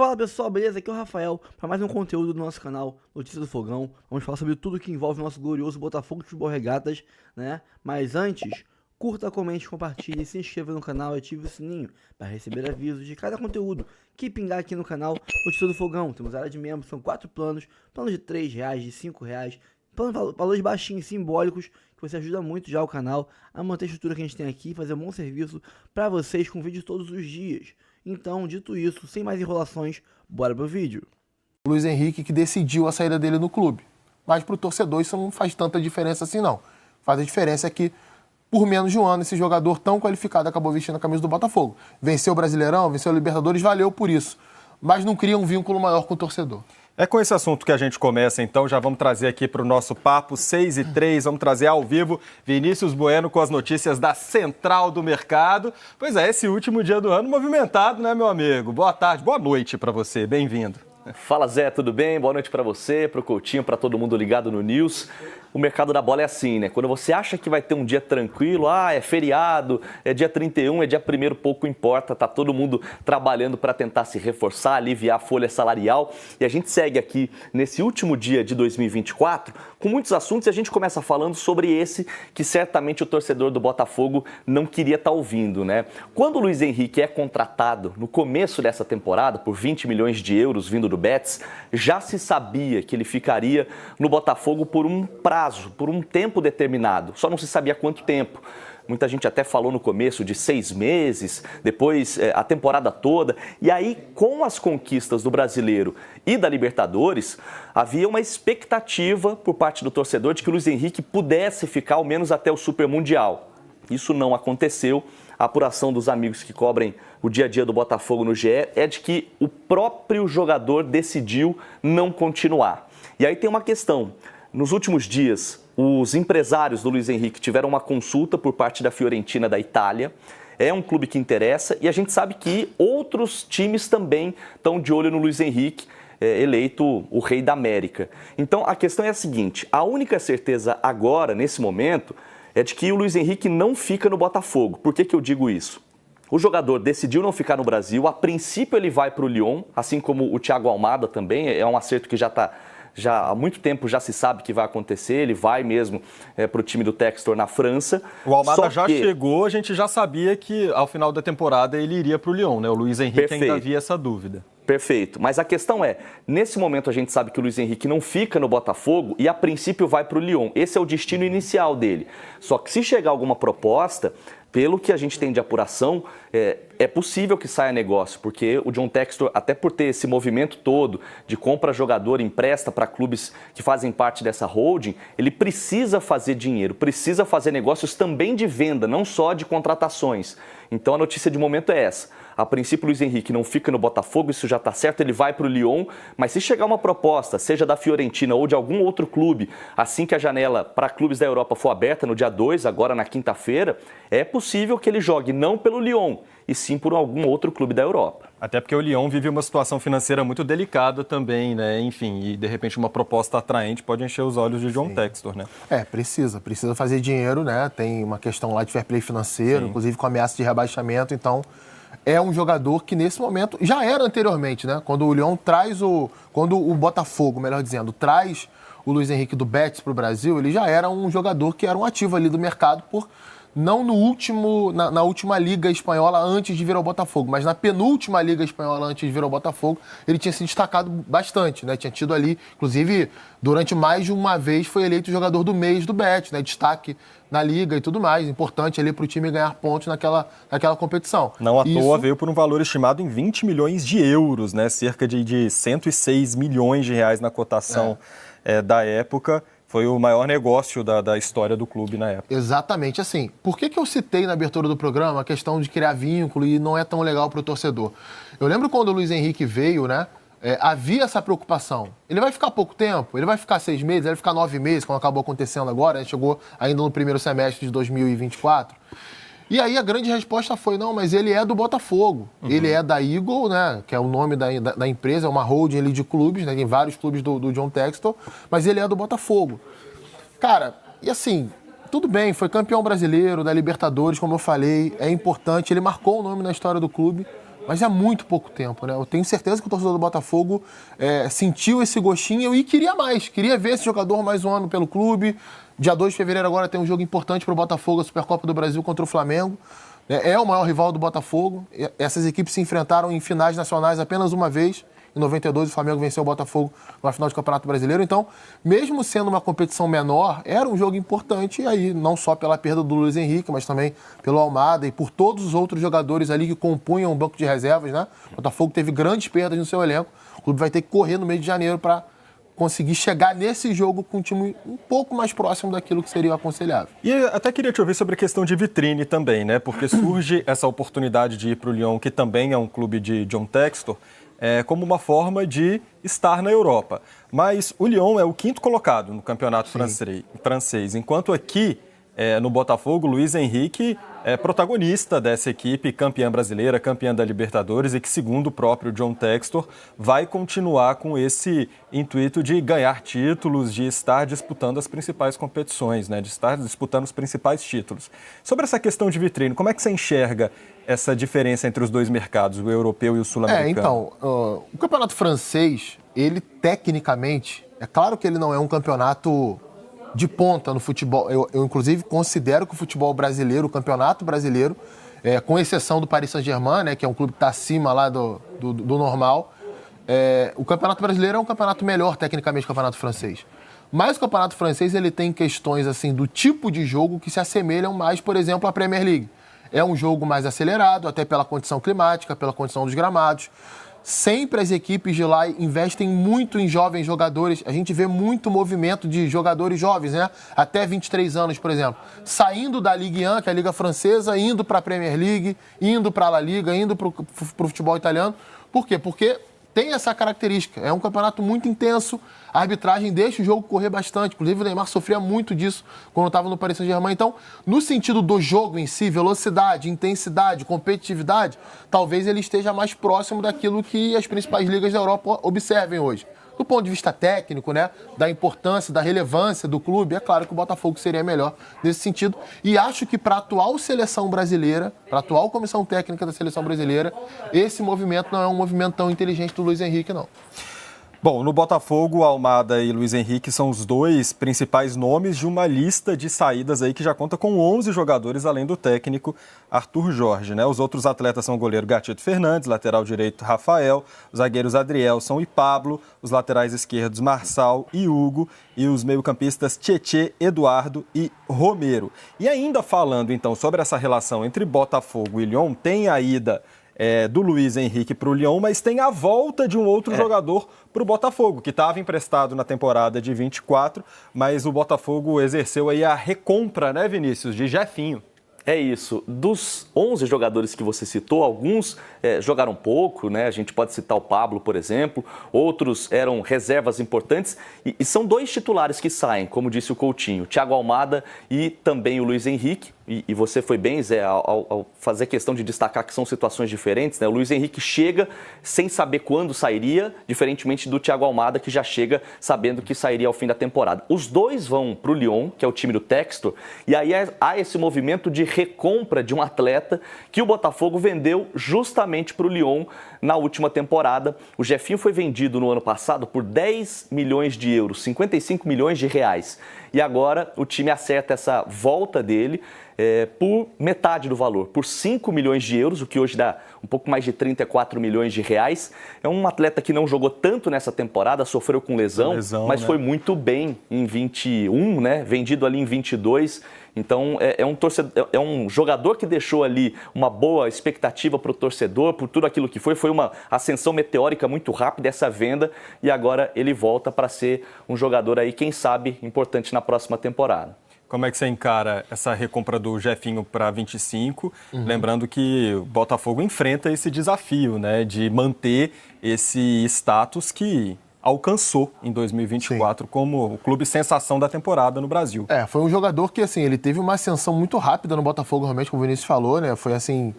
Fala pessoal, beleza? Aqui é o Rafael para mais um conteúdo do nosso canal Notícia do Fogão. Vamos falar sobre tudo que envolve o nosso glorioso Botafogo de Futebol Regatas, né? Mas antes, curta, comente, compartilhe, se inscreva no canal e ative o sininho para receber avisos de cada conteúdo que pingar aqui no canal Notícia do Fogão. Temos área de membros, são 4 planos, planos de R$3, de R$5, valores baixinhos, simbólicos, que você ajuda muito já o canal a manter a estrutura que a gente tem aqui, fazer um bom serviço para vocês com vídeo todos os dias. Então, dito isso, sem mais enrolações, bora pro vídeo. O Luiz Henrique que decidiu a saída dele no clube. Mas pro torcedor isso não faz tanta diferença assim não. Faz a diferença é que por menos de um ano esse jogador tão qualificado acabou vestindo a camisa do Botafogo. Venceu o Brasileirão, venceu o Libertadores, valeu por isso. Mas não cria um vínculo maior com o torcedor. É com esse assunto que a gente começa, então, já vamos trazer aqui para o nosso papo 6:03, vamos trazer ao vivo Vinícius Bueno com as notícias da Central do Mercado. Pois é, esse último dia do ano movimentado, né, meu amigo? Boa tarde, boa noite para você, bem-vindo. Fala Zé, tudo bem? Boa noite para você, para o Coutinho, para todo mundo ligado no News. O mercado da bola é assim, né? Quando você acha que vai ter um dia tranquilo, é feriado, é dia 31, é dia 1º, pouco importa, tá todo mundo trabalhando para tentar se reforçar, aliviar a folha salarial. E a gente segue aqui nesse último dia de 2024 com muitos assuntos e a gente começa falando sobre esse que certamente o torcedor do Botafogo não queria estar ouvindo, né? Quando o Luiz Henrique é contratado no começo dessa temporada por 20 milhões de euros vindo do Betis, já se sabia que ele ficaria no Botafogo por um prazo, por um tempo determinado, só não se sabia quanto tempo. Muita gente até falou no começo de 6 meses, depois a temporada toda. E aí, com as conquistas do Brasileiro e da Libertadores, havia uma expectativa por parte do torcedor de que o Luiz Henrique pudesse ficar ao menos até o Super Mundial. Isso não aconteceu. A apuração dos amigos que cobrem o dia a dia do Botafogo no GE é de que o próprio jogador decidiu não continuar. E aí tem uma questão. Nos últimos dias, os empresários do Luiz Henrique tiveram uma consulta por parte da Fiorentina da Itália. É um clube que interessa e a gente sabe que outros times também estão de olho no Luiz Henrique, eleito o rei da América. Então a questão é a seguinte, a única certeza agora, nesse momento, é de que o Luiz Henrique não fica no Botafogo. Por que eu digo isso? O jogador decidiu não ficar no Brasil, a princípio ele vai para o Lyon, assim como o Thiago Almada também, é um acerto que já há muito tempo já se sabe que vai acontecer, ele vai mesmo para o time do Textor na França. O Almada chegou, a gente já sabia que ao final da temporada ele iria para o Lyon, né? O Luiz Henrique ainda havia essa dúvida. Perfeito, mas a questão é, nesse momento a gente sabe que o Luiz Henrique não fica no Botafogo e a princípio vai para o Lyon. Esse é o destino inicial dele. Só que se chegar alguma proposta, pelo que a gente tem de apuração, é possível que saia negócio, porque o John Textor, até por ter esse movimento todo de compra jogador, empresta para clubes que fazem parte dessa holding, ele precisa fazer dinheiro, precisa fazer negócios também de venda, não só de contratações. Então a notícia de momento é essa. A princípio, o Luiz Henrique não fica no Botafogo, isso já está certo, ele vai para o Lyon, mas se chegar uma proposta, seja da Fiorentina ou de algum outro clube, assim que a janela para clubes da Europa for aberta no dia 2, agora na quinta-feira, é possível que ele jogue não pelo Lyon, e sim por algum outro clube da Europa. Até porque o Lyon vive uma situação financeira muito delicada também, né? Enfim, e de repente uma proposta atraente pode encher os olhos de John Textor, né? Precisa fazer dinheiro, né? Tem uma questão lá de fair play financeiro, inclusive com ameaça de rebaixamento, então é um jogador que nesse momento, já era anteriormente, né? Quando o Lyon quando o Botafogo, melhor dizendo, traz o Luiz Henrique do Betis para o Brasil, ele já era um jogador que era um ativo ali do mercado não na última liga espanhola antes de vir ao Botafogo, mas na penúltima liga espanhola antes de vir ao Botafogo, ele tinha se destacado bastante, né? Tinha tido ali, inclusive, durante mais de uma vez foi eleito jogador do mês do Betis, né? Destaque na liga e tudo mais, importante ali para o time ganhar pontos naquela competição. Não à toa veio por um valor estimado em 20 milhões de euros, né? Cerca de 106 milhões de reais na cotação da época. Foi o maior negócio da história do clube na época. Exatamente. Assim, por que eu citei na abertura do programa a questão de criar vínculo e não é tão legal para o torcedor? Eu lembro quando o Luiz Henrique veio, né? Havia essa preocupação. Ele vai ficar pouco tempo? Ele vai ficar 6 meses? Ele vai ficar 9 meses, como acabou acontecendo agora? Chegou ainda no primeiro semestre de 2024. E aí a grande resposta foi, não, mas ele é do Botafogo. Ele é da Eagle, né, que é o nome da empresa, é uma holding ali de clubes, né, tem vários clubes do John Textor, mas ele é do Botafogo. Cara, e assim, tudo bem, foi campeão brasileiro da Libertadores, como eu falei, é importante, ele marcou o nome na história do clube, mas é muito pouco tempo, né? Eu tenho certeza que o torcedor do Botafogo sentiu esse gostinho e queria mais. Queria ver esse jogador mais um ano pelo clube. Dia 2 de fevereiro agora tem um jogo importante para o Botafogo, a Supercopa do Brasil contra o Flamengo. É o maior rival do Botafogo. Essas equipes se enfrentaram em finais nacionais apenas uma vez. Em 92, o Flamengo venceu o Botafogo na final do Campeonato Brasileiro. Então, mesmo sendo uma competição menor, era um jogo importante. E aí, não só pela perda do Luiz Henrique, mas também pelo Almada e por todos os outros jogadores ali que compunham o banco de reservas, né? O Botafogo teve grandes perdas no seu elenco. O clube vai ter que correr no mês de janeiro para conseguir chegar nesse jogo com um time um pouco mais próximo daquilo que seria o aconselhável. E até queria te ouvir sobre a questão de vitrine também, né? Porque surge essa oportunidade de ir para o Lyon, que também é um clube de John Textor, como uma forma de estar na Europa. Mas o Lyon é o 5º colocado no campeonato francês, enquanto aqui no Botafogo, o Luiz Henrique é protagonista dessa equipe, campeã brasileira, campeã da Libertadores e que, segundo o próprio John Textor, vai continuar com esse intuito de ganhar títulos, de estar disputando as principais competições, né? De estar disputando os principais títulos. Sobre essa questão de vitrine, como é que você enxerga essa diferença entre os dois mercados, o europeu e o sul-americano? Então, o campeonato francês, ele tecnicamente, é claro que ele não é um campeonato de ponta no futebol. Eu inclusive, considero que o futebol brasileiro, o campeonato brasileiro, com exceção do Paris Saint-Germain, né, que é um clube que está acima lá do normal, o campeonato brasileiro é um campeonato melhor, tecnicamente, que o campeonato francês. Mas o campeonato francês ele tem questões assim do tipo de jogo que se assemelham mais, por exemplo, à Premier League. É um jogo mais acelerado, até pela condição climática, pela condição dos gramados. Sempre as equipes de lá investem muito em jovens jogadores. A gente vê muito movimento de jogadores jovens, né? Até 23 anos, por exemplo. Saindo da Ligue 1, que é a Liga Francesa, indo para a Premier League, indo para a La Liga, indo para o futebol italiano. Por quê? Porque tem essa característica. É um campeonato muito intenso. A arbitragem deixa o jogo correr bastante. Inclusive, o Neymar sofria muito disso quando estava no Paris Saint-Germain. Então, no sentido do jogo em si, velocidade, intensidade, competitividade, talvez ele esteja mais próximo daquilo que as principais ligas da Europa observem hoje. Do ponto de vista técnico, né, da importância, da relevância do clube, é claro que o Botafogo seria melhor nesse sentido. E acho que para a atual seleção brasileira, para a atual comissão técnica da seleção brasileira, esse movimento não é um movimento tão inteligente do Luiz Henrique, não. Bom, no Botafogo, Almada e Luiz Henrique são os dois principais nomes de uma lista de saídas aí que já conta com 11 jogadores, além do técnico Arthur Jorge, né? Os outros atletas são o goleiro Gatito Fernandes, lateral direito Rafael, os zagueiros Adrielson e Pablo, os laterais esquerdos Marçal e Hugo e os meio-campistas Tietê, Eduardo e Romero. E ainda falando, então, sobre essa relação entre Botafogo e Lyon, tem a ida do Luiz Henrique para o Lyon, mas tem a volta de um outro jogador para o Botafogo, que estava emprestado na temporada de 24, mas o Botafogo exerceu aí a recompra, né, Vinícius, de Jefinho. É isso. Dos 11 jogadores que você citou, alguns jogaram pouco, né? A gente pode citar o Pablo, por exemplo. Outros eram reservas importantes. E são dois titulares que saem, como disse o Coutinho, Thiago Almada e também o Luiz Henrique. E você foi bem, Zé, ao fazer questão de destacar que são situações diferentes, né? O Luiz Henrique chega sem saber quando sairia, diferentemente do Thiago Almada, que já chega sabendo que sairia ao fim da temporada. Os dois vão para o Lyon, que é o time do Textor, e aí há esse movimento de recompra de um atleta que o Botafogo vendeu justamente para o Lyon na última temporada. O Jefinho foi vendido no ano passado por 10 milhões de euros, 55 milhões de reais. E agora o time acerta essa volta dele por metade do valor, por 5 milhões de euros, o que hoje dá um pouco mais de 34 milhões de reais. É um atleta que não jogou tanto nessa temporada, sofreu com lesão, mas né? Foi muito bem em 21, né? Vendido ali em 22. Então, é um jogador que deixou ali uma boa expectativa para o torcedor, por tudo aquilo que foi. Foi uma ascensão meteórica muito rápida essa venda e agora ele volta para ser um jogador aí, quem sabe, importante na próxima temporada. Como é que você encara essa recompra do Jefinho para 25? Lembrando que o Botafogo enfrenta esse desafio, né, de manter esse status que alcançou em 2024 como o clube sensação da temporada no Brasil. Foi um jogador que, assim, ele teve uma ascensão muito rápida no Botafogo, realmente, como o Vinícius falou, né? Foi assim,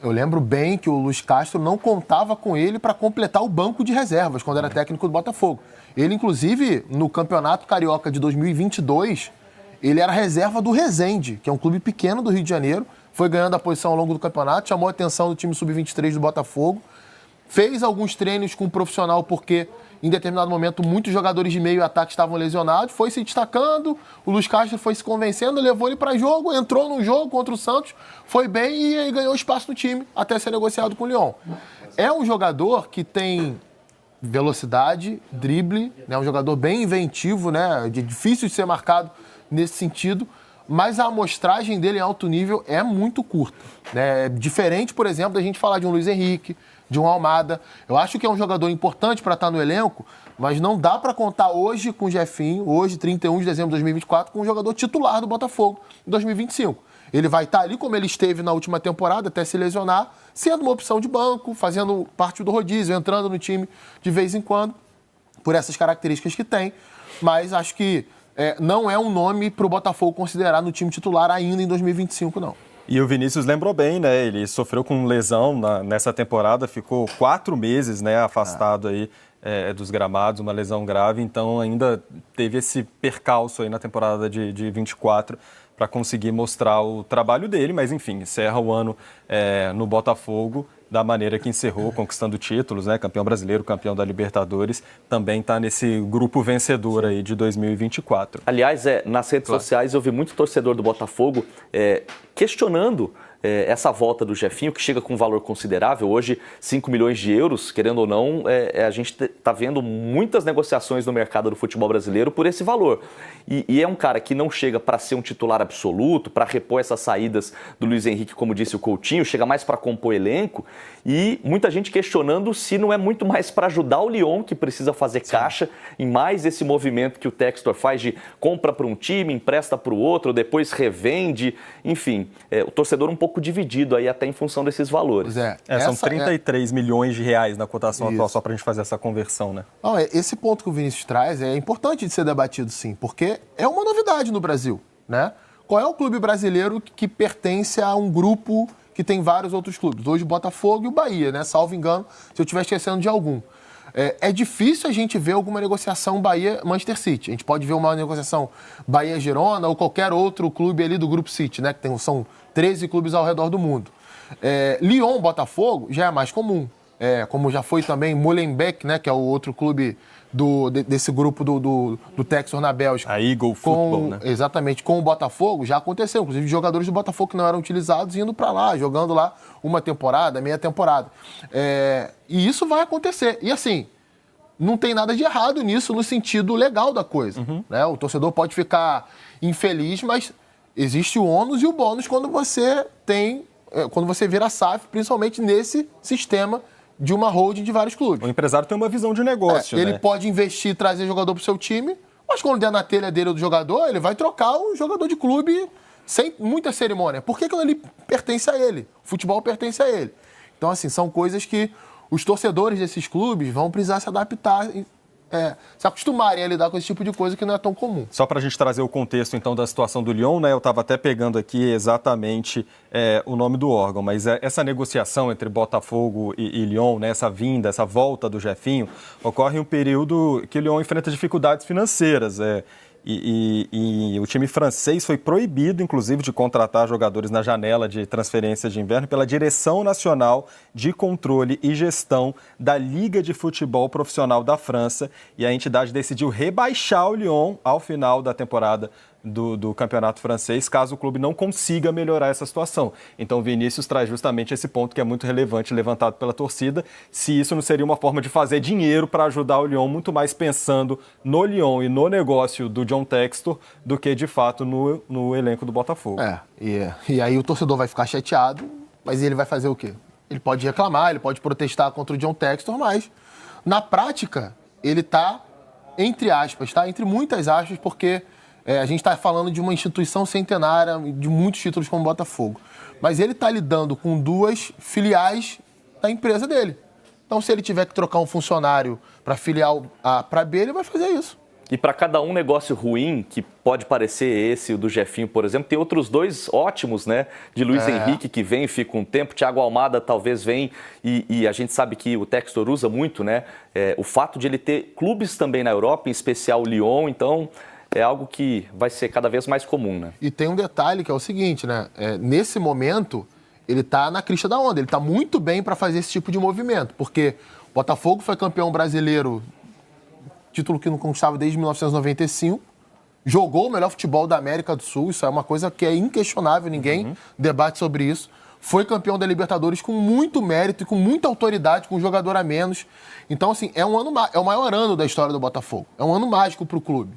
eu lembro bem que o Luiz Castro não contava com ele para completar o banco de reservas quando era técnico do Botafogo. Ele, inclusive, no Campeonato Carioca de 2022, ele era reserva do Resende, que é um clube pequeno do Rio de Janeiro, foi ganhando a posição ao longo do campeonato, chamou a atenção do time sub-23 do Botafogo, fez alguns treinos com um profissional porque em determinado momento muitos jogadores de meio e ataque estavam lesionados, foi se destacando, o Luiz Castro foi se convencendo, levou ele para jogo, entrou num jogo contra o Santos, foi bem e aí ganhou espaço no time até ser negociado com o Lyon. É um jogador que tem velocidade, drible, né? Um jogador bem inventivo, né? Difícil de ser marcado nesse sentido, mas a amostragem dele em alto nível é muito curta, né? É diferente, por exemplo, da gente falar de um Luiz Henrique, de um Almada. Eu acho que é um jogador importante para estar no elenco, mas não dá para contar hoje com o Jefinho, hoje, 31 de dezembro de 2024, com um jogador titular do Botafogo em 2025. Ele vai estar ali como ele esteve na última temporada, até se lesionar, sendo uma opção de banco, fazendo parte do rodízio, entrando no time de vez em quando, por essas características que tem. Mas acho que não é um nome para o Botafogo considerar no time titular ainda em 2025, não. E o Vinícius lembrou bem, né? Ele sofreu com lesão nessa temporada, ficou 4 meses, né, afastado aí dos gramados, uma lesão grave, então ainda teve esse percalço aí na temporada de 24 para conseguir mostrar o trabalho dele, mas enfim, encerra o ano no Botafogo da maneira que encerrou, conquistando títulos, né? Campeão brasileiro, campeão da Libertadores, também está nesse grupo vencedor aí de 2024. Aliás, nas redes sociais eu vi muito torcedor do Botafogo questionando essa volta do Jefinho, que chega com um valor considerável, hoje 5 milhões de euros, querendo ou não, a gente está vendo muitas negociações no mercado do futebol brasileiro por esse valor. E é um cara que não chega para ser um titular absoluto, para repor essas saídas do Luiz Henrique, como disse o Coutinho, chega mais para compor elenco, e muita gente questionando se não é muito mais para ajudar o Lyon, que precisa fazer caixa, em mais esse movimento que o Textor faz de compra para um time, empresta para o outro, depois revende, enfim, o torcedor um pouco dividido aí até em função desses valores. São 33 milhões de reais na cotação atual, só para a gente fazer essa conversão, né? Não, esse ponto que o Vinícius traz é importante de ser debatido, sim, porque é uma novidade no Brasil, né? Qual é o clube brasileiro que pertence a um grupo que tem vários outros clubes? Hoje o Botafogo e o Bahia, né? Salvo engano, se eu estiver esquecendo de algum. É difícil a gente ver alguma negociação Bahia-Manchester City. A gente pode ver uma negociação Bahia-Girona ou qualquer outro clube ali do Grupo City, né? Que são 13 clubes ao redor do mundo. Lyon-Botafogo já é mais comum. Como já foi também Molenbeek, né? Que é o outro clube desse grupo do Textor na Bélgica. A Eagle Football, né? Exatamente. Com o Botafogo já aconteceu. Inclusive, jogadores do Botafogo que não eram utilizados indo para lá, jogando lá uma temporada, meia temporada. E isso vai acontecer. E assim, não tem nada de errado nisso no sentido legal da coisa. Né? O torcedor pode ficar infeliz, mas existe o ônus e o bônus quando você vira SAF, principalmente nesse sistema de uma holding de vários clubes. O empresário tem uma visão de negócio, né? Ele pode investir e trazer jogador para o seu time, mas quando der na telha dele ou do jogador, ele vai trocar o jogador de clube sem muita cerimônia. Porque aquilo ali pertence a ele. O futebol pertence a ele. Então, assim, são coisas que os torcedores desses clubes vão precisar se adaptar, se acostumarem a lidar com esse tipo de coisa que não é tão comum. Só para a gente trazer o contexto, então, da situação do Lyon, né? Eu estava até pegando aqui exatamente o nome do órgão, mas essa negociação entre Botafogo e Lyon, né? Essa volta do Jefinho, ocorre em um período que o Lyon enfrenta dificuldades financeiras. E o time francês foi proibido, inclusive, de contratar jogadores na janela de transferência de inverno pela Direção Nacional de Controle e Gestão da Liga de Futebol Profissional da França, e a entidade decidiu rebaixar o Lyon ao final da temporada do campeonato francês, caso o clube não consiga melhorar essa situação. Então o Vinícius traz justamente esse ponto que é muito relevante, levantado pela torcida, se isso não seria uma forma de fazer dinheiro para ajudar o Lyon, muito mais pensando no Lyon e no negócio do John Textor do que de fato no elenco do Botafogo. E aí o torcedor vai ficar chateado, mas ele vai fazer o quê? Ele pode reclamar, ele pode protestar contra o John Textor, mas na prática ele está, entre aspas, entre muitas aspas, porque a gente está falando de uma instituição centenária, de muitos títulos como o Botafogo. Mas ele está lidando com 2 filiais da empresa dele. Então, se ele tiver que trocar um funcionário para filial A para B, ele vai fazer isso. E para cada um negócio ruim, que pode parecer esse, o do Jefinho, por exemplo, tem outros 2 ótimos, né? De Luiz Henrique, que vem e fica um tempo, Thiago Almada talvez vem, e a gente sabe que o Textor usa muito, né? O fato de ele ter clubes também na Europa, em especial o Lyon, então é algo que vai ser cada vez mais comum, né? E tem um detalhe que é o seguinte, né? Nesse momento, ele tá na crista da onda, ele tá muito bem para fazer esse tipo de movimento, porque o Botafogo foi campeão brasileiro, título que não conquistava desde 1995, jogou o melhor futebol da América do Sul, isso é uma coisa que é inquestionável, ninguém debate sobre isso. Foi campeão da Libertadores com muito mérito e com muita autoridade, com um jogador a menos. Então, assim, é o maior ano da história do Botafogo. É um ano mágico para o clube.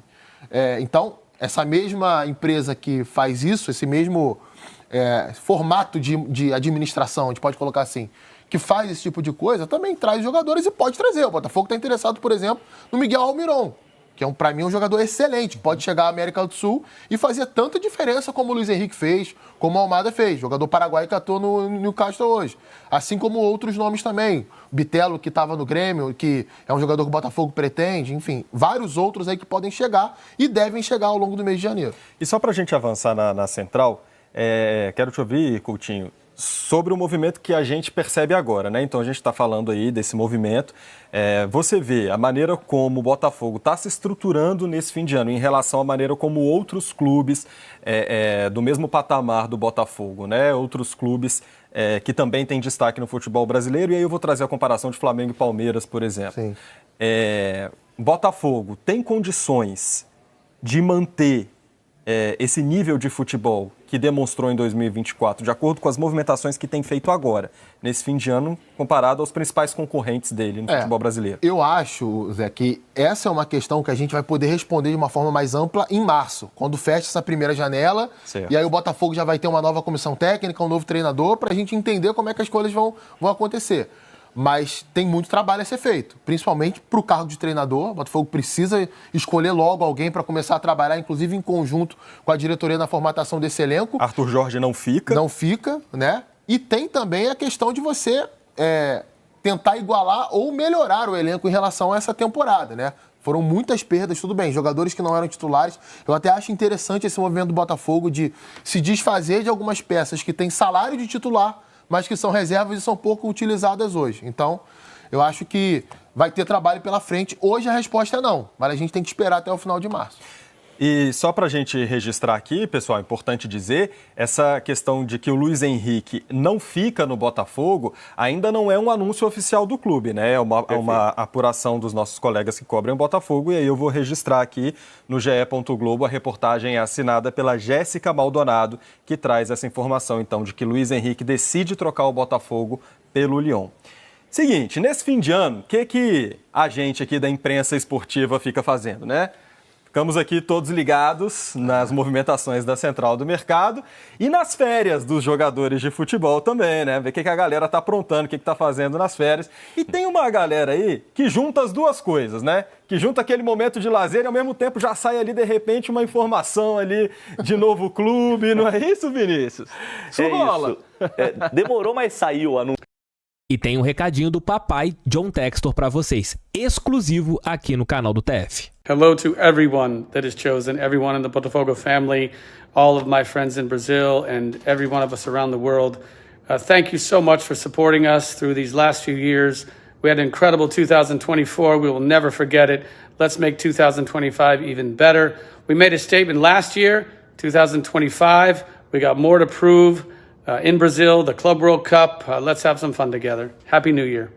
Então, essa mesma empresa que faz isso, esse mesmo formato de administração, a gente pode colocar assim, que faz esse tipo de coisa, também traz jogadores e pode trazer. O Botafogo está interessado, por exemplo, no Miguel Almiron, que para mim é um jogador excelente, que pode chegar à América do Sul e fazer tanta diferença como o Luiz Henrique fez, como o Almada fez, jogador paraguaio que atua no Newcastle hoje. Assim como outros nomes também. Bitelo, que estava no Grêmio, que é um jogador que o Botafogo pretende, enfim, vários outros aí que podem chegar e devem chegar ao longo do mês de janeiro. E só para a gente avançar na central, quero te ouvir, Coutinho, sobre o movimento que a gente percebe agora, né? Então a gente está falando aí desse movimento. Você vê a maneira como o Botafogo está se estruturando nesse fim de ano em relação à maneira como outros clubes do mesmo patamar do Botafogo, né? Outros clubes que também têm destaque no futebol brasileiro. E aí eu vou trazer a comparação de Flamengo e Palmeiras, por exemplo. Sim. Botafogo tem condições de manter esse nível de futebol que demonstrou em 2024, de acordo com as movimentações que tem feito agora, nesse fim de ano, comparado aos principais concorrentes dele no futebol brasileiro? Eu acho, Zé, que essa é uma questão que a gente vai poder responder de uma forma mais ampla em março, quando fecha essa primeira janela, certo. E aí o Botafogo já vai ter uma nova comissão técnica, um novo treinador, para a gente entender como é que as coisas vão acontecer. Mas tem muito trabalho a ser feito, principalmente para o cargo de treinador. O Botafogo precisa escolher logo alguém para começar a trabalhar, inclusive em conjunto com a diretoria na formatação desse elenco. Arthur Jorge não fica. Não fica, né? E tem também a questão de você tentar igualar ou melhorar o elenco em relação a essa temporada, né? Foram muitas perdas, tudo bem, jogadores que não eram titulares. Eu até acho interessante esse movimento do Botafogo de se desfazer de algumas peças que têm salário de titular, mas que são reservas e são pouco utilizadas hoje. Então, eu acho que vai ter trabalho pela frente. Hoje a resposta é não, mas a gente tem que esperar até o final de março. E só para a gente registrar aqui, pessoal, é importante dizer, essa questão de que o Luiz Henrique não fica no Botafogo ainda não é um anúncio oficial do clube, né? É uma apuração dos nossos colegas que cobrem o Botafogo, e aí eu vou registrar aqui no GE. Globo, a reportagem é assinada pela Jéssica Maldonado, que traz essa informação, então, de que Luiz Henrique decide trocar o Botafogo pelo Lyon. Seguinte, nesse fim de ano, o que a gente aqui da imprensa esportiva fica fazendo, né? Ficamos aqui todos ligados nas movimentações da Central do Mercado e nas férias dos jogadores de futebol também, né? Ver o que a galera tá aprontando, o que tá fazendo nas férias. E tem uma galera aí que junta as duas coisas, né? Que junta aquele momento de lazer e ao mesmo tempo já sai ali, de repente, uma informação ali de novo clube. Não é isso, Vinícius? Isso rola. Demorou, mas saiu o anúncio. E tem um recadinho do papai John Textor para vocês, exclusivo aqui no canal do TF. Hello to everyone that is chosen, everyone in the Botafogo family, all of my friends in Brazil, and every one of us around the world. Thank you so much for supporting us through these last few years. We had an incredible 2024. We will never forget it. Let's make 2025 even better. We made a statement last year, 2025. We got more to prove. In Brazil, the Club World Cup. Let's have some fun together. Happy New Year.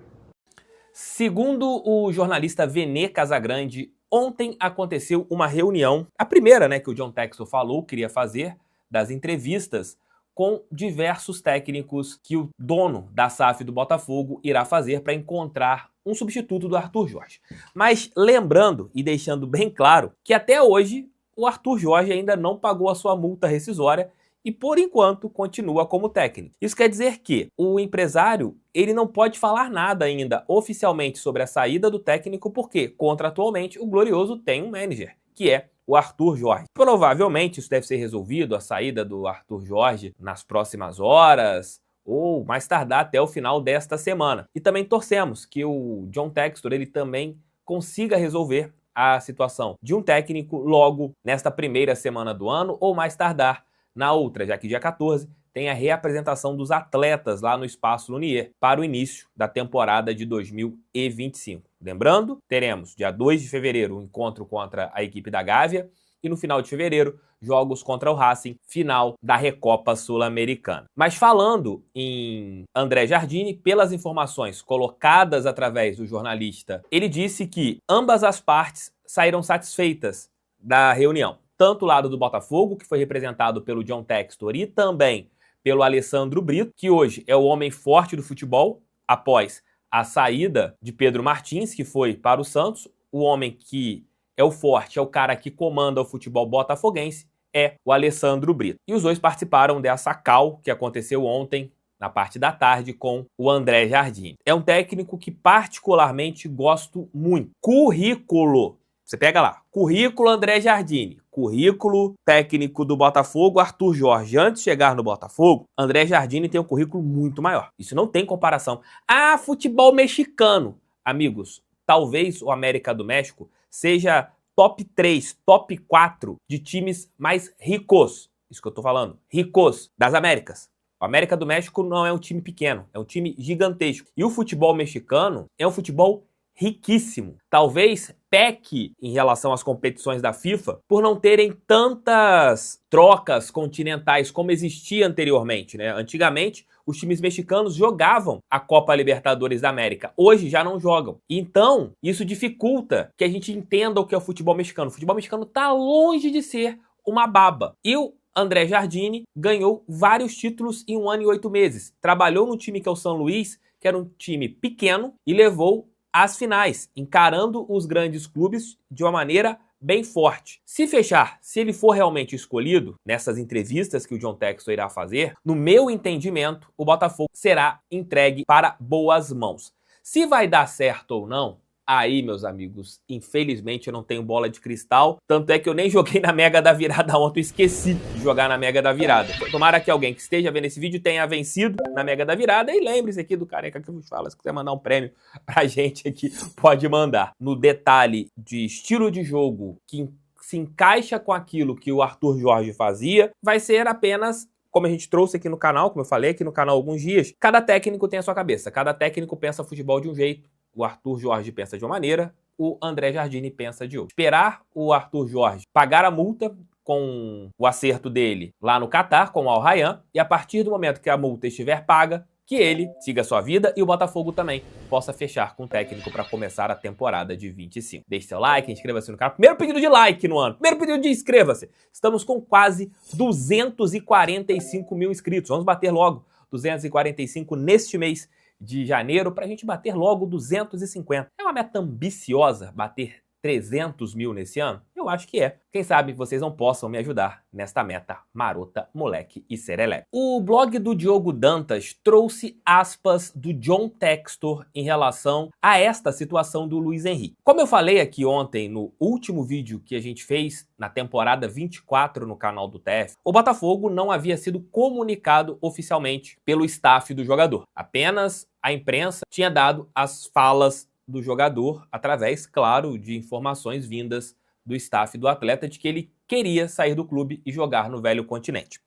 Segundo o jornalista Vene Casagrande, ontem aconteceu uma reunião, a primeira, né, que o John Textor falou que queria fazer, das entrevistas com diversos técnicos que o dono da SAF do Botafogo irá fazer para encontrar um substituto do Arthur Jorge. Mas lembrando e deixando bem claro que até hoje o Arthur Jorge ainda não pagou a sua multa rescisória e, por enquanto, continua como técnico. Isso quer dizer que o empresário ele não pode falar nada ainda oficialmente sobre a saída do técnico porque, contratualmente, o Glorioso tem um manager, que é o Arthur Jorge. Provavelmente isso deve ser resolvido, a saída do Arthur Jorge, nas próximas horas ou mais tardar até o final desta semana. E também torcemos que o John Textor ele também consiga resolver a situação de um técnico logo nesta primeira semana do ano ou mais tardar na outra, já que dia 14 tem a reapresentação dos atletas lá no Espaço Lunier para o início da temporada de 2025. Lembrando, teremos dia 2 de fevereiro o encontro contra a equipe da Gávea e no final de fevereiro, jogos contra o Racing, final da Recopa Sul-Americana. Mas falando em André Jardine, pelas informações colocadas através do jornalista, ele disse que ambas as partes saíram satisfeitas da reunião. Tanto o lado do Botafogo, que foi representado pelo John Textor, e também pelo Alessandro Brito, que hoje é o homem forte do futebol, após a saída de Pedro Martins, que foi para o Santos. O homem que é o forte, é o cara que comanda o futebol botafoguense, é o Alessandro Brito. E os dois participaram dessa call que aconteceu ontem, na parte da tarde, com o André Jardine. É um técnico que particularmente gosto muito. Currículo. Você pega lá, currículo André Jardine, currículo técnico do Botafogo, Arthur Jorge. Antes de chegar no Botafogo, André Jardine tem um currículo muito maior. Isso não tem comparação. Ah, futebol mexicano. Amigos, talvez o América do México seja top 3, top 4 de times mais ricos. Isso que eu tô falando, ricos das Américas. O América do México não é um time pequeno, é um time gigantesco. E o futebol mexicano é um futebol riquíssimo. Talvez peque em relação às competições da FIFA por não terem tantas trocas continentais como existia anteriormente, né? Antigamente, os times mexicanos jogavam a Copa Libertadores da América. Hoje já não jogam. Então, isso dificulta que a gente entenda o que é o futebol mexicano. O futebol mexicano está longe de ser uma baba. E o André Jardine ganhou vários títulos em 1 ano e 8 meses. Trabalhou no time que é o São Luís, que era um time pequeno, e levou às finais, encarando os grandes clubes de uma maneira bem forte. Se fechar, se ele for realmente escolhido, nessas entrevistas que o John Textor irá fazer, no meu entendimento, o Botafogo será entregue para boas mãos. Se vai dar certo ou não, aí, meus amigos, infelizmente eu não tenho bola de cristal, tanto é que eu nem joguei na Mega da Virada ontem, eu esqueci de jogar na Mega da Virada. Tomara que alguém que esteja vendo esse vídeo tenha vencido na Mega da Virada, e lembre-se aqui do careca que eu vos falo, se quiser mandar um prêmio pra gente aqui, pode mandar. No detalhe de estilo de jogo que se encaixa com aquilo que o Arthur Jorge fazia, vai ser apenas, como a gente trouxe aqui no canal, como eu falei aqui no canal há alguns dias, cada técnico tem a sua cabeça, cada técnico pensa futebol de um jeito. O Arthur Jorge pensa de uma maneira, o André Jardine pensa de outra. Esperar o Arthur Jorge pagar a multa com o acerto dele lá no Catar, com o Al Rayyan, e a partir do momento que a multa estiver paga, que ele siga a sua vida e o Botafogo também possa fechar com o técnico para começar a temporada de 25. Deixe seu like, inscreva-se no canal. Primeiro pedido de like no ano, primeiro pedido de inscreva-se. Estamos com quase 245 mil inscritos. Vamos bater logo 245 neste mês de janeiro, para a gente bater logo 250. É uma meta ambiciosa bater 300 mil nesse ano? Eu acho que é. Quem sabe vocês não possam me ajudar nesta meta marota, moleque e serelepe. O blog do Diogo Dantas trouxe aspas do John Textor em relação a esta situação do Luiz Henrique. Como eu falei aqui ontem no último vídeo que a gente fez na temporada 24 no canal do TF, o Botafogo não havia sido comunicado oficialmente pelo staff do jogador. Apenas a imprensa tinha dado as falas do jogador através, claro, de informações vindas do staff do atleta de que ele queria sair do clube e jogar no velho continente.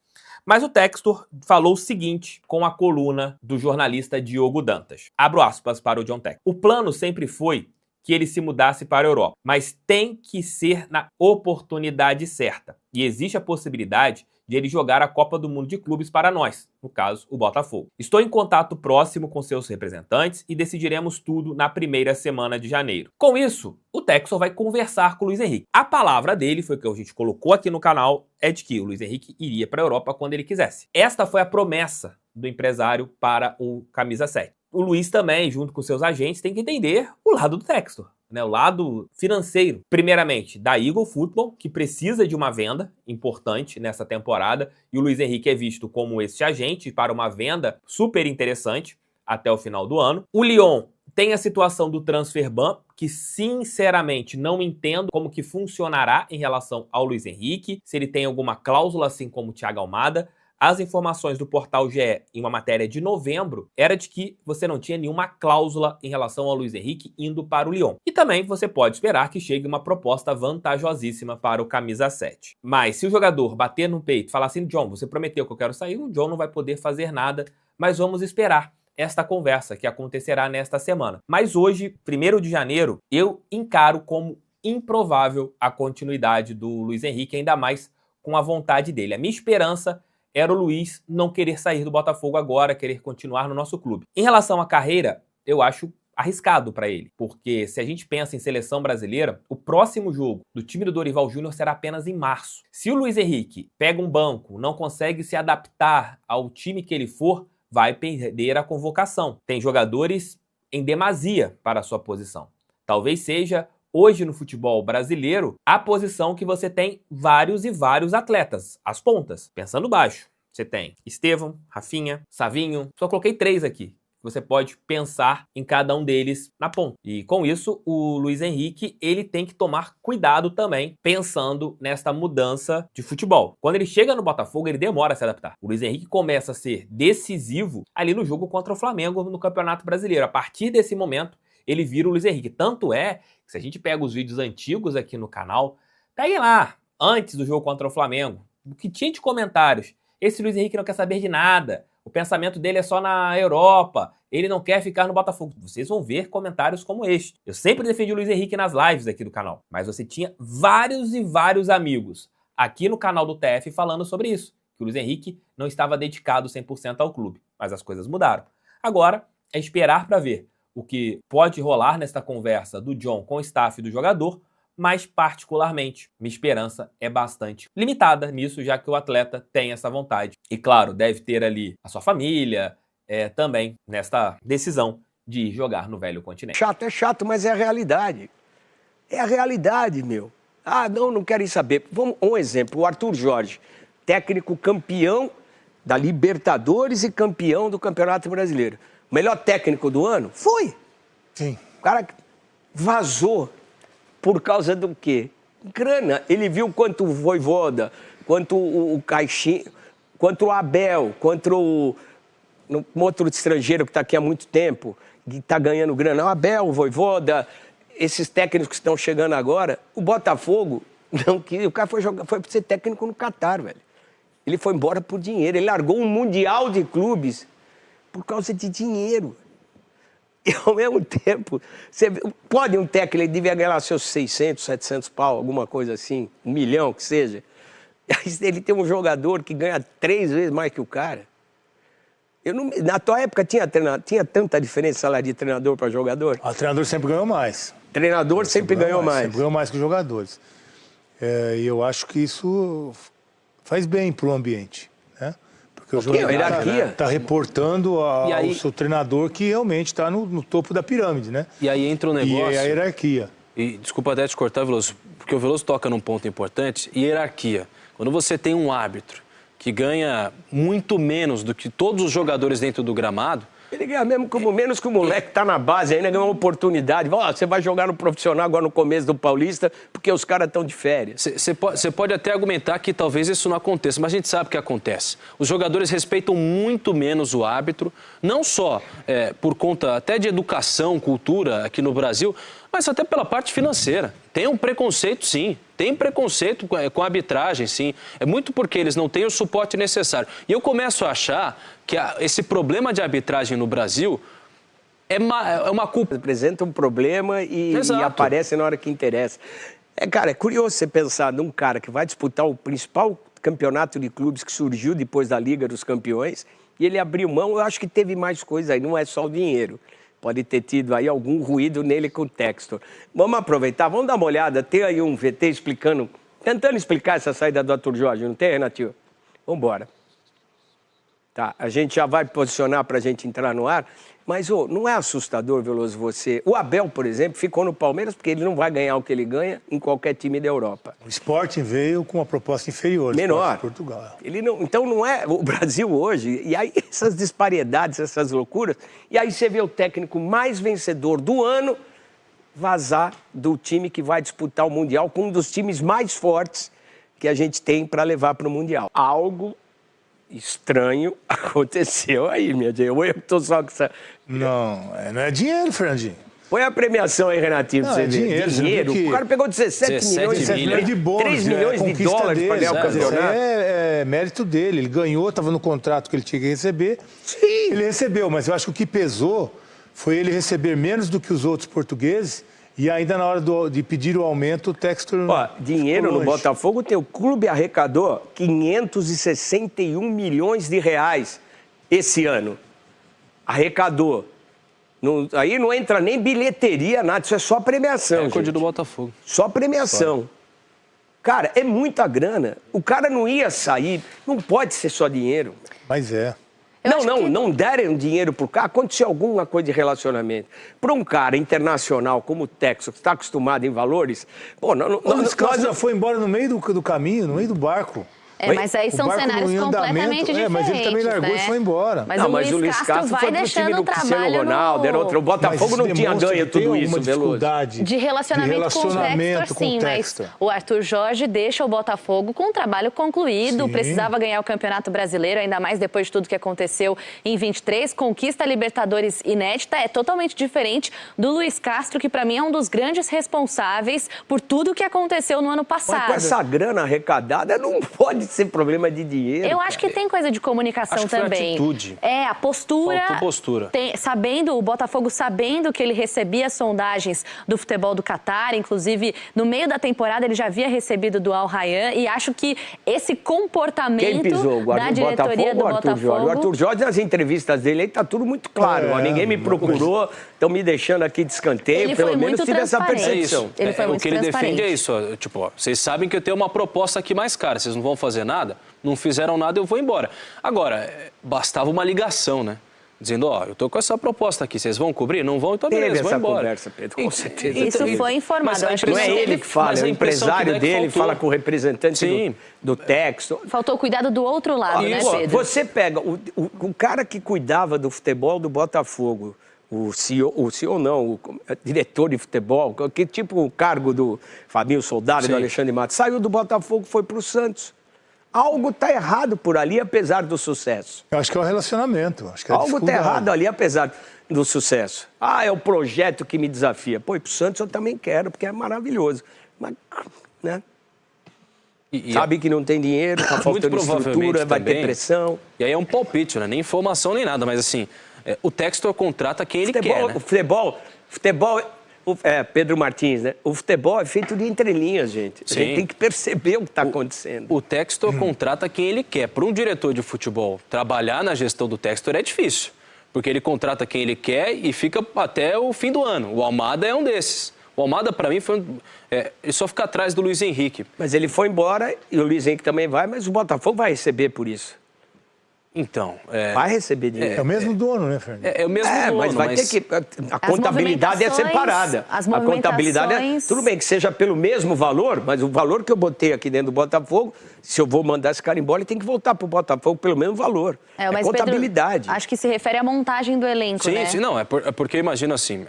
Mas o Textor falou o seguinte com a coluna do jornalista Diogo Dantas. Abro aspas para o John Textor. O plano sempre foi que ele se mudasse para a Europa, mas tem que ser na oportunidade certa. E existe a possibilidade de ele jogar a Copa do Mundo de Clubes para nós, no caso, o Botafogo. Estou em contato próximo com seus representantes e decidiremos tudo na primeira semana de janeiro. Com isso, o Textor vai conversar com o Luiz Henrique. A palavra dele, foi o que a gente colocou aqui no canal, é de que o Luiz Henrique iria para a Europa quando ele quisesse. Esta foi a promessa do empresário para o Camisa 7. O Luiz também, junto com seus agentes, tem que entender o lado do Textor, né? O lado financeiro. Primeiramente, da Eagle Football, que precisa de uma venda importante nessa temporada, e o Luiz Henrique é visto como esse agente para uma venda super interessante até o final do ano. O Lyon tem a situação do transfer ban, que sinceramente não entendo como que funcionará em relação ao Luiz Henrique, se ele tem alguma cláusula assim como o Thiago Almada. As informações do portal GE em uma matéria de novembro era de que você não tinha nenhuma cláusula em relação ao Luiz Henrique indo para o Lyon. E também você pode esperar que chegue uma proposta vantajosíssima para o Camisa 7. Mas se o jogador bater no peito e falar assim, John, você prometeu que eu quero sair, o John não vai poder fazer nada, mas vamos esperar esta conversa que acontecerá nesta semana. Mas hoje, 1º de janeiro, eu encaro como improvável a continuidade do Luiz Henrique, ainda mais com a vontade dele. A minha esperança era o Luiz não querer sair do Botafogo agora, querer continuar no nosso clube. Em relação à carreira, eu acho arriscado para ele, porque se a gente pensa em seleção brasileira, o próximo jogo do time do Dorival Júnior será apenas em março. Se o Luiz Henrique pega um banco, não consegue se adaptar ao time que ele for, vai perder a convocação. Tem jogadores em demasia para a sua posição. Talvez seja, hoje no futebol brasileiro, a posição que você tem vários e vários atletas, as pontas. Pensando baixo, você tem Estevão, Rafinha, Savinho, só coloquei 3 aqui. Você pode pensar em cada um deles na ponta. E com isso, o Luiz Henrique, ele tem que tomar cuidado também, pensando nesta mudança de futebol. Quando ele chega no Botafogo, ele demora a se adaptar. O Luiz Henrique começa a ser decisivo ali no jogo contra o Flamengo no Campeonato Brasileiro. A partir desse momento, ele vira o Luiz Henrique. Tanto é que se a gente pega os vídeos antigos aqui no canal, peguem lá, antes do jogo contra o Flamengo, o que tinha de comentários. Esse Luiz Henrique não quer saber de nada. O pensamento dele é só na Europa. Ele não quer ficar no Botafogo. Vocês vão ver comentários como este. Eu sempre defendi o Luiz Henrique nas lives aqui do canal. Mas você tinha vários e vários amigos aqui no canal do TF falando sobre isso. Que o Luiz Henrique não estava dedicado 100% ao clube. Mas as coisas mudaram. Agora é esperar para ver o que pode rolar nesta conversa do John com o staff do jogador. Mas, particularmente, minha esperança é bastante limitada nisso, já que o atleta tem essa vontade. E, claro, deve ter ali a sua família também nesta decisão de jogar no velho continente. Chato é chato, mas é a realidade. É a realidade, meu. Ah, não querem saber. Vamos, um exemplo, o Arthur Jorge, técnico campeão da Libertadores e campeão do Campeonato Brasileiro. O melhor técnico do ano? Foi. Sim. O cara vazou. Por causa do quê? Grana. Ele viu quanto o Vojvoda, quanto o Caixinha, quanto o Abel, quanto um outro estrangeiro que está aqui há muito tempo, que está ganhando grana. O Abel, o Vojvoda, esses técnicos que estão chegando agora. O Botafogo, não quis. O cara foi ser técnico no Catar, velho. Ele foi embora por dinheiro. Ele largou um mundial de clubes por causa de dinheiro. E, ao mesmo tempo, pode um técnico, ele devia ganhar seus 600, 700 pau, alguma coisa assim, 1 milhão que seja. Aí ele tem um jogador que ganha 3 vezes mais que o cara. Na tua época tinha tanta diferença salário de treinador para jogador? O treinador sempre ganhou mais. Treinador sempre ganhou mais. Sempre ganhou mais que os jogadores. E eu acho que isso faz bem para o ambiente, né? Porque o jogador está reportando ao seu treinador que realmente está no topo da pirâmide, né? E aí entra um negócio... E a hierarquia. E desculpa até te cortar, Veloso, porque o Veloso toca num ponto importante, hierarquia. Quando você tem um árbitro que ganha muito menos do que todos os jogadores dentro do gramado... Ele ganha menos que o moleque que tá na base, ainda ganha uma oportunidade. Você vai jogar no profissional agora no começo do Paulista, porque os caras estão de férias. Você pode até argumentar que talvez isso não aconteça, mas a gente sabe o que acontece. Os jogadores respeitam muito menos o árbitro, não só por conta até de educação, cultura aqui no Brasil, mas até pela parte financeira. Tem um preconceito, sim. Tem preconceito com a arbitragem, sim. É muito porque eles não têm o suporte necessário. E eu começo a achar que esse problema de arbitragem no Brasil é uma culpa. Apresenta um problema e aparece na hora que interessa. Cara, é curioso você pensar num cara que vai disputar o principal campeonato de clubes que surgiu depois da Liga dos Campeões e ele abriu mão. Eu acho que teve mais coisa aí, não é só o dinheiro. Pode ter tido aí algum ruído nele com o Textor. Vamos aproveitar, vamos dar uma olhada. Tem aí um VT tentando explicar essa saída do Arthur Jorge, não tem, Renatinho? Vamos embora. Tá, a gente já vai posicionar para a gente entrar no ar, mas não é assustador, Veloso, você... O Abel, por exemplo, ficou no Palmeiras porque ele não vai ganhar o que ele ganha em qualquer time da Europa. O Sporting veio com uma proposta inferior. Menor. Portugal. Então não é o Brasil hoje, e aí essas disparidades, essas loucuras, e aí você vê o técnico mais vencedor do ano vazar do time que vai disputar o Mundial com um dos times mais fortes que a gente tem para levar para o Mundial. Algo estranho aconteceu aí, minha gente. Eu tô só com essa... Não é dinheiro, Fernandinho. Põe a premiação aí, Renatinho, pra você ver. Dinheiro. O cara pegou 17 milhões de bônus, 3 milhões de dólares para ganhar o campeonato. É mérito dele. Ele ganhou, estava no contrato que ele tinha que receber. Sim. Ele recebeu, mas eu acho que o que pesou foi ele receber menos do que os outros portugueses E ainda na hora de pedir o aumento, o Textor... Dinheiro no Botafogo, o clube arrecadou 561 milhões de reais esse ano. Arrecadou. Aí não entra nem bilheteria, nada, isso é só premiação. Recorde do Botafogo. Só premiação. Cara, é muita grana. O cara não ia sair, não pode ser só dinheiro. Mas é. Não derem dinheiro pro cara, aconteceu alguma coisa de relacionamento. Para um cara internacional como o Texas, que está acostumado em valores... Os caras já foi embora no meio do caminho, no meio do barco. Mas aí são cenários completamente diferentes. Mas ele também largou e foi embora. Mas o Luiz Castro vai deixando o trabalho Ronaldo, era outro. O Botafogo não tinha ganho tudo isso, Veloso. De relacionamento com o Textor, sim. Mas o Arthur Jorge deixa o Botafogo com o trabalho concluído. Sim. Precisava ganhar o Campeonato Brasileiro, ainda mais depois de tudo que aconteceu em 23. Conquista a Libertadores inédita. É totalmente diferente do Luiz Castro, que para mim é um dos grandes responsáveis por tudo que aconteceu no ano passado. Mas com essa grana arrecadada, não pode ser problema de dinheiro. Eu acho que tem coisa de comunicação também. Atitude. A postura. Faltou postura. O Botafogo sabendo que ele recebia sondagens do futebol do Catar, inclusive no meio da temporada ele já havia recebido do Al Rayyan, e acho que esse comportamento Quem pisou? da diretoria do Botafogo. O Arthur Jorge, nas entrevistas dele aí tá tudo muito claro. Ninguém me procurou, estão me deixando aqui de escanteio, pelo menos tive essa percepção. Ele foi muito o que ele transparente. defende é isso, vocês sabem que eu tenho uma proposta aqui mais cara, vocês não vão fazer nada, não fizeram nada, eu vou embora. Agora, bastava uma ligação, né? Dizendo, eu tô com essa proposta aqui, vocês vão cobrir? Não vão, então beleza, vou embora. Conversa, Pedro, com certeza. Isso foi informado. Não é ele que fala, é o empresário dele, fala com o representante do Textor. Faltou cuidado do outro lado, né, Pedro? Você pega o cara que cuidava do futebol do Botafogo, o diretor de futebol, que tipo o cargo do Fabinho Soldado e do Alexandre Matos, saiu do Botafogo, foi para o Santos. Algo está errado por ali, apesar do sucesso. Eu acho que é o relacionamento. Algo está errado ali, apesar do sucesso. É o projeto que me desafia. Pô, e pro Santos eu também quero, porque é maravilhoso. Mas, né? Sabe que não tem dinheiro, tá faltando estrutura, vai ter pressão. E aí é um palpite, né? Nem informação, nem nada, mas assim, o Textor contrata quem ele quer, né? Futebol... Pedro Martins, né? O futebol é feito de entrelinhas, gente. A gente tem que perceber o que está acontecendo. O Textor contrata quem ele quer. Para um diretor de futebol trabalhar na gestão do Textor é difícil, porque ele contrata quem ele quer e fica até o fim do ano. O Almada é um desses. O Almada, para mim, foi ele só fica atrás do Luiz Henrique. Mas ele foi embora e o Luiz Henrique também vai, mas o Botafogo vai receber por isso. Então... vai receber dinheiro. É o mesmo dono, né, Fernando? É o mesmo dono, mas vai ter que... A contabilidade é separada. A contabilidade tudo bem que seja pelo mesmo valor, mas o valor que eu botei aqui dentro do Botafogo, se eu vou mandar esse cara embora, ele tem que voltar para o Botafogo pelo mesmo valor. Mas contabilidade. Pedro, acho que se refere à montagem do elenco, né? Sim, não, porque eu imagino assim...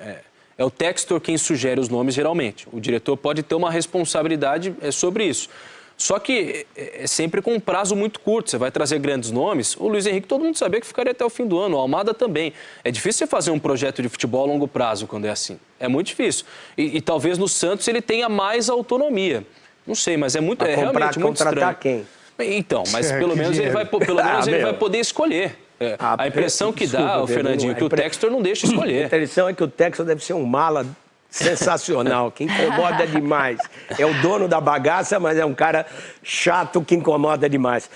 É o Textor quem sugere os nomes, geralmente. O diretor pode ter uma responsabilidade sobre isso. Só que é sempre com um prazo muito curto. Você vai trazer grandes nomes. O Luiz Henrique, todo mundo sabia que ficaria até o fim do ano. O Almada também. É difícil você fazer um projeto de futebol a longo prazo quando é assim. É muito difícil. E talvez no Santos ele tenha mais autonomia. Não sei, mas é realmente muito estranho. Quem? Então, mas pelo menos ele vai poder escolher. A impressão que dá, Fernandinho, que o Textor não deixa escolher. A impressão é que o Textor deve ser um mala sensacional, que incomoda demais. É o dono da bagaça, mas é um cara chato que incomoda demais.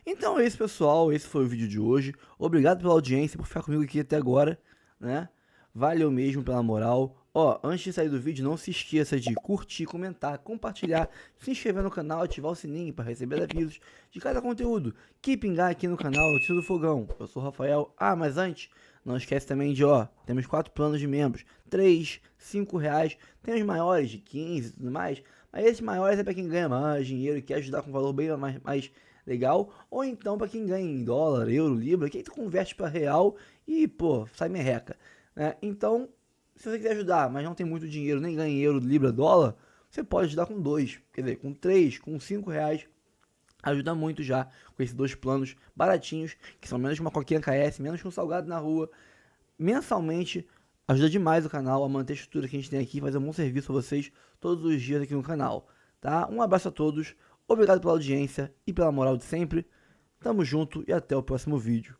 Então é isso, pessoal. Esse foi o vídeo de hoje. Obrigado pela audiência, por ficar comigo aqui até agora, né? Valeu mesmo pela moral. Antes de sair do vídeo, não se esqueça de curtir, comentar, compartilhar, se inscrever no canal, ativar o sininho para receber avisos de cada conteúdo que pingar aqui no canal Notícias do Fogão. Eu sou o Rafael. Mas antes, não esquece também de, temos 4 planos de membros, 3, 5 reais, tem os maiores de 15 e tudo mais, mas esses maiores é para quem ganha mais dinheiro e quer ajudar com um valor bem mais legal, ou então para quem ganha em dólar, euro, libra, que aí tu converte para real e, sai merreca, né? Então, se você quiser ajudar, mas não tem muito dinheiro, nem ganha em euro, libra, dólar, você pode ajudar com 2, quer dizer, com 3, com 5 reais, ajuda muito já com esses 2 planos baratinhos, que são menos que uma coquinha KS, menos que um salgado na rua, mensalmente. Ajuda demais o canal a manter a estrutura que a gente tem aqui, fazer um bom serviço para vocês todos os dias aqui no canal, tá? Um abraço a todos, obrigado pela audiência e pela moral de sempre, tamo junto e até o próximo vídeo.